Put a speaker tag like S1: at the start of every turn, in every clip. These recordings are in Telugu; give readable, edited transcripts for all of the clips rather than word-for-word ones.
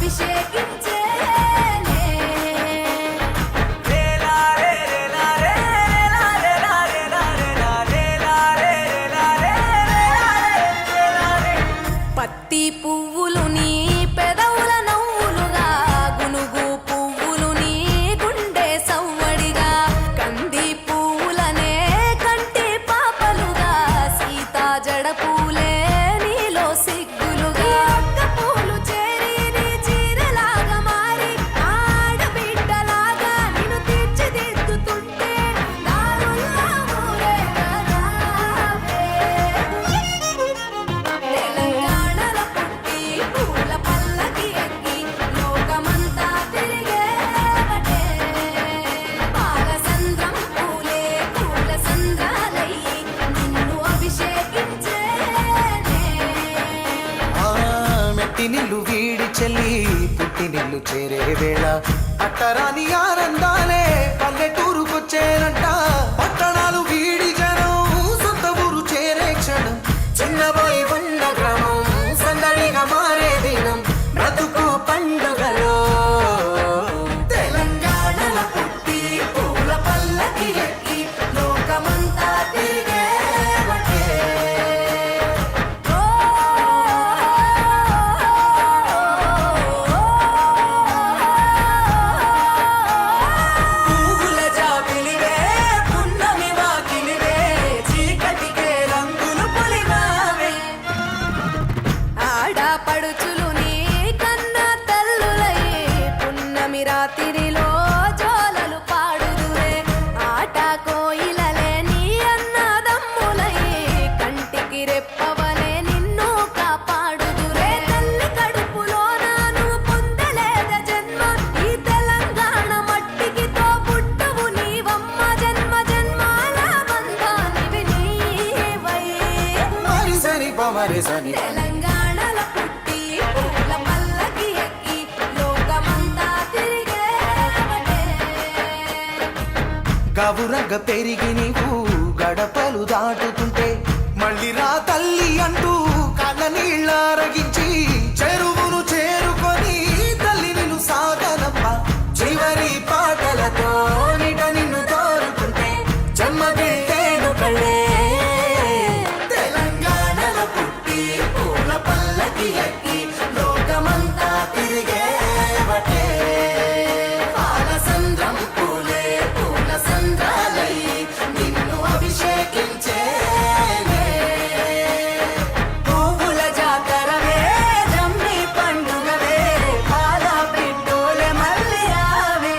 S1: అభిషేకించే పత్తి పువ్వులు నీ పెదవుల నవ్వులుగా గునుగు పువ్వులు నీ గుండె సవ్వడిగా కంది పువ్వులనే కంటి పాపలుగా సీతా జడ పూలే నీలో సిగ్గులుగా ఒక్క పూలు చేరి నీ చీరలాగా మారి ఆడబిడ్డలాగా నిన్ను తీర్చిదిద్దుతుంటే దారుల్లా ఊరేగరావే. తెలంగాణల పుట్టి పూల పల్లకి ఎక్కి లోకమంతా తిరిగేవటే పాలసంద్రం పూలే పూల సంద్రాలయ్యి నిన్ను అభిషేకించేనే.
S2: మెట్టినిల్లు వీడి చెల్లి పుట్టినిల్లు చేరే వేళ అట్టరాని ఆనందాలే పల్లెటూరుకొచ్చేనంట. పట్టణాలు వీడి జనం సొంత ఊరు చేరే క్షణం చిన్నబోయి ఉన్న గ్రామం సందడిగా మారే దినం బ్రతుకు పండుగలో.
S1: తెలంగాణల పుట్టి పూల పల్లకి ఎక్కి లోకమంతా తిరిగేవటే. పువ్వుల జాబిలివే పున్నమి వాకిలివే చీకటికే రంగులు పొలిమావే ఆడపడుచులు నీ కన్న తల్లులయ్యే పున్నమి రాత్రిలో జోలలు పాడుదురే ఆట కోయిలలే నీ అన్నదమ్ములయ్యే కంటికి రెప్పవలే నిన్ను కాపాడుదురే. తల్లి కడుపులో నాను పొందలేద జన్మ ఈ తెలంగాణ మట్టికి తో పుట్టవు నీవమ్మ జన్మ జన్మాల బంధానివి నీవై.
S2: మరిసని పమరిసని
S1: తెలంగాణల పుట్టి పూల పల్లకి ఎక్కి లోకమంతా తిరిగేవటే.
S2: గవురగ పెరిగి నీవు గడపలు దాటుతుంటే మళ్ళీ రా తల్లి అంటూ కళ్ళ నీళ్ళ రగించి చెరువును చేరుకొని తల్లి నిన్ను సాగనప్ప చివరి పాటలతో నిట నిన్ను తోరుకుంటే జన్మదిల్లేను కళ్ళే.
S1: తెలంగాణల పుట్టి పూల పల్లకి ఎక్కి లోకమంతా తిరిగేవటే పాలసంద్రం పూలే పూల సంద్రాలయ్యి నిన్ను అభిషేకించేనే. పువ్వుల జాతరవే జమ్మి పండుగవే పాల పిట్టోలే మళ్ళీ రావే.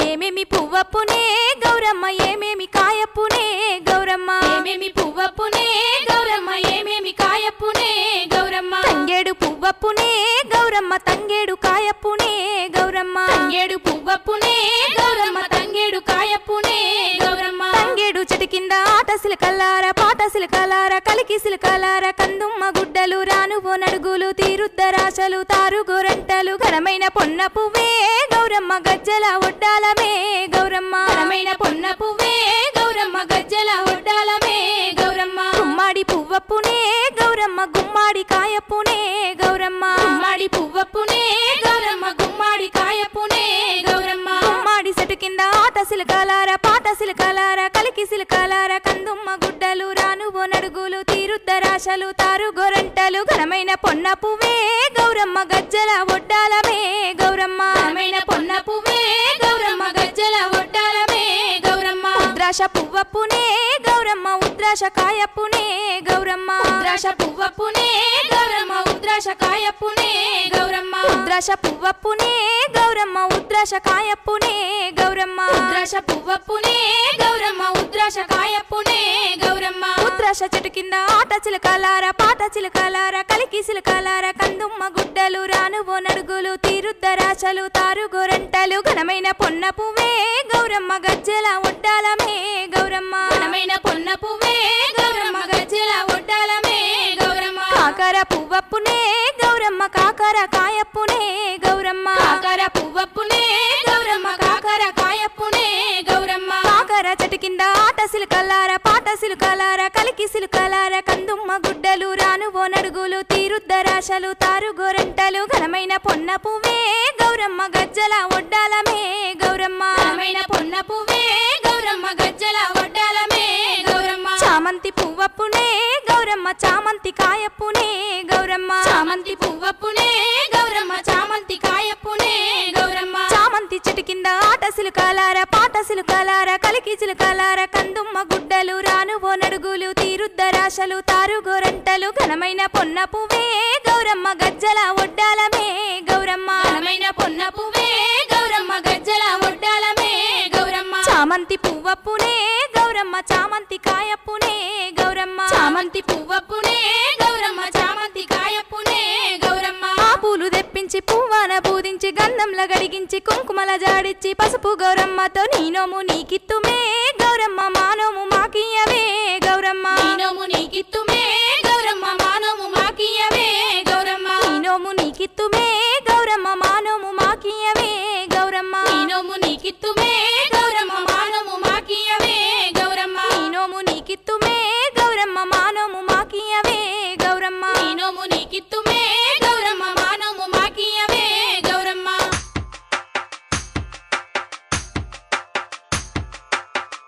S3: ఏమేమి పువ్వప్పునే గౌరమ్మ ఏమేమి కాయప్పునే గౌరమ్మ ఏమేమి పువ్వప్పునే గౌరమ్మ ఏమేమి కాయప్పునే గౌరమ్మ తంగేడు పువ్వప్పునే గౌరమ్మ తంగేడు కాయప్పునే గౌరమ్మ తంగేడు పువ్వప్పునే గౌరమ్మ తంగేడు కాయప్పునే గౌరమ్మ తంగేడు చెట్టు కింద ఆట సిలకల్లార పాట సిలకలార కలికి సిలకలార కందుమ్మ గుడ్డలు రానువో నడుగులు తీరుద్దరాశలు తారు గోరంటలు ఘనమైన పొన్న పువ్వే గౌరమ్మ గజ్జల ఒడ్డాలమే గౌరమ్మ ఘనమైన పొన్న పువ్వే గౌరమ్మ గజ్జల ఒడ్డాలమే గౌరమ్మ గుమ్మాడి పువ్వప్పునే గౌరమ్మ గుమ్మాడి కాయప్పునే గౌరమ్మ గుమ్మాడి పువ్వప్పునే గౌరమ్మ గుమ్మాడి కాయప్పునే గౌరమ్మ గుమ్మాడి చెట్టు కింద ఆట సిలకలార పాట సిలకలార కలికి సిలకలార కందుమ్మ గుడ్డలు రానువో నడుగులు తీరుద్దరాశలు తారు గోరంటలు ఘనమైన పొన్న పువ్వే గౌరమ్మ గజ్జల ఒడ్డాలమే గౌరమ్మ ఘనమైన పొన్న పువ్వే గౌరమ్మ గజ్జల ఒడ్డాలమే గౌరమ్మ ఉద్రాశ పువ్వప్పునే గౌరమ్మ ఉద్రాశ కాయప్పునే గౌరమ్మ ఉద్రాశ పువ్వప్పునే గౌరమ్మ ఉద్రాశ కాయప్పునే గౌరమ్మ ఉద్రాశ పువ్వప్పునే గౌరమ్మ ఉద్రాశ కాయప్పునే గౌరమ్మ ఉద్రాశ పువ్వప్పునే గౌరమ్మ ఉద్రాశ కాయప్పునే గౌరమ్మ ఉద్రాశ చెట్టు కింద ఆట చిలకలార పాట చిలకలార కలికి చిలకలార కందుమ్మ గుడ్డలు రానువో నడుగులు తీరుద్దరాశలు తారు గోరంటలు ఘనమైన పొన్న పువ్వే గౌరమ్మ గజ్జల ఒడ్డాలమే గౌరమ్మ ఘనమైన పొన్న పువ్వే గౌరమ్మ గజ్జల ఒడ్డాలమే గౌరమ్మ కాకర పువ్వప్పునే గౌరమ్మ కాకర కాయప్పునే గౌరమ్మ కాకర పువ్వప్పునే గౌరమ్మ కాకర కాయప్పునే గౌరమ్మ కాకర చెట్టు కింద ఆట సిలుకలార పాట సిలుకలార కలికి సిలుకలార కందుమ్మ గుడ్డలు రాను ఓ నడుగులు తీరుద్దరాశలు తారు గోరంటలు ఘనమైన పొన్న పువ్వే గౌరమ్మ గజ్జల ఒడ్డాలమే గౌరమ్మ ఘనమైన పొన్న పువ్వే గౌరమ్మ గజ్జల ఒడ్డాలమే గౌరమ్మ చామంతి పువ్వప్పునే గౌరమ్మ చామంతి కాయప్పునే గౌరమ్మ చామంతి పువ్వప్పునే గౌరమ్మ చామంతి కాయప్పునే గౌరమ్మ చామంతి చెట్టు కింద ఆట సిలుకలార పాట సిలుకలార కలికి చిలుకలార కందుమ్మ గుడ్డలు రాను ఓ నడుగులు తీరుద్దరాశలు తారు గోరంటలు ఘనమైన పొన్న పువ్వే గౌరమ్మ గజ్జల ఒడ్డాలమే గౌరమ్మ ఘనమైన పొన్న పువ్వే గౌరమ్మ గజ్జల ఒడ్డాలమే గౌరమ్మ చామంతి పువ్వప్పునే గౌరమ్మ చామంతి కాయప్పునే గౌరమ్మ చామంతి పువ్వప్పునే గౌరమ్మ చామంతి కాయప్పునే గౌరమ్మ ఆ పూలు తెప్పించి పువ్వాన పూజించి గంధంల గడిగించి కుంకుమల జాడిచ్చి పసుపు గౌరమ్మతో నీనోము నీకిత్తుమే గౌరమ్మ మానోము మాకియవే గౌరమ్మ నీనోము నీకిత్తుమే గౌరమ్మ మానోము మాకియవే గౌరమ్మ నీనోము నీకిత్తుమే గౌరమ్మ మానోము మాకియవే గౌరమ్మ నీనోము నీకిత్తుమే గౌరమ్మ మానోము మాకియవే గౌరమ్మ నీనోము నీకిత్తుమే గౌరమ్మ మానోము మాకియవే గౌరమ్మ నీనోము నీకిత్తుమే గౌరమ్మ మానోము మాకియవే గౌరమ్మ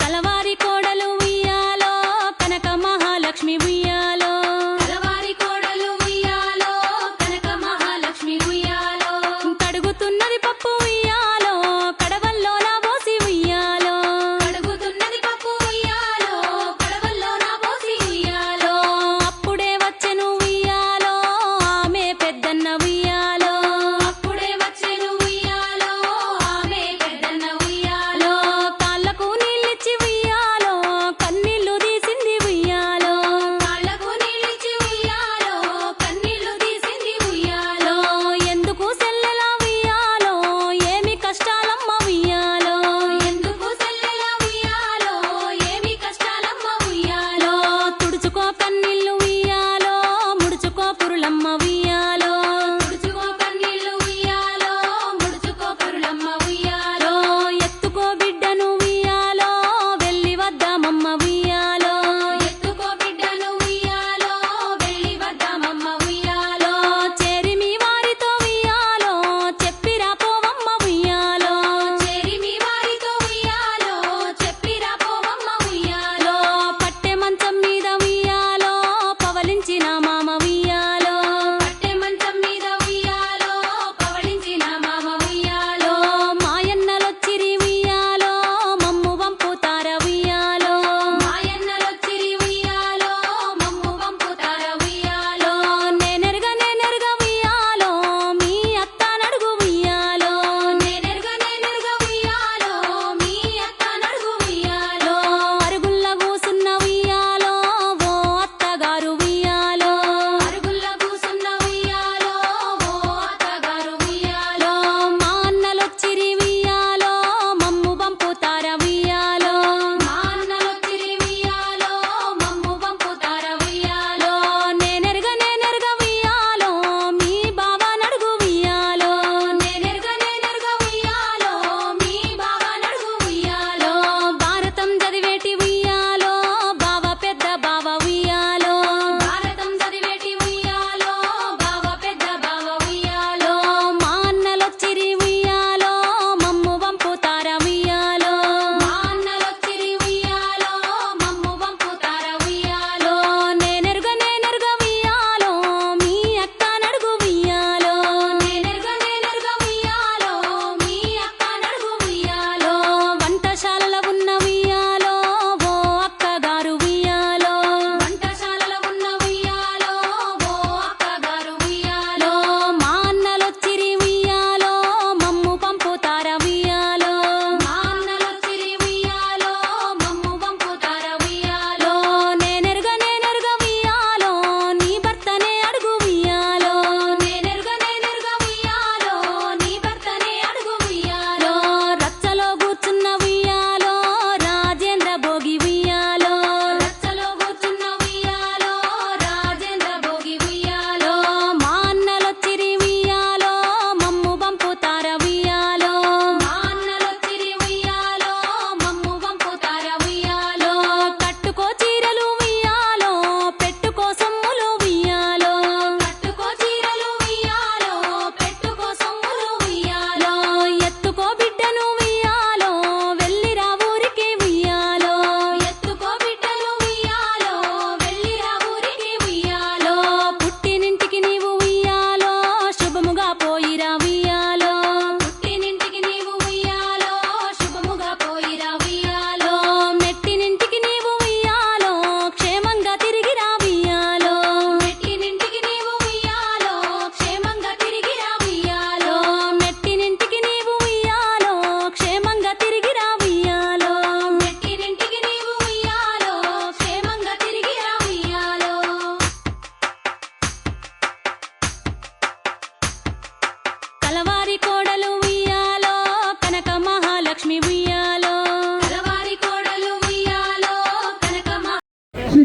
S3: కలవారి కోడ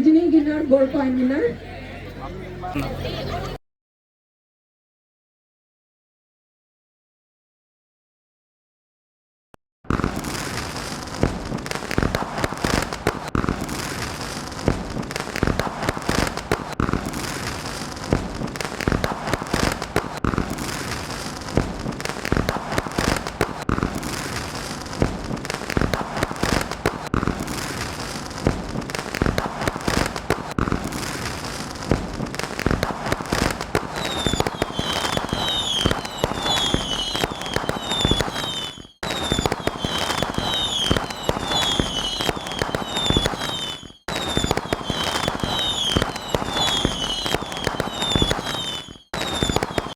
S4: Sujini Ginnar Gold Coin winner.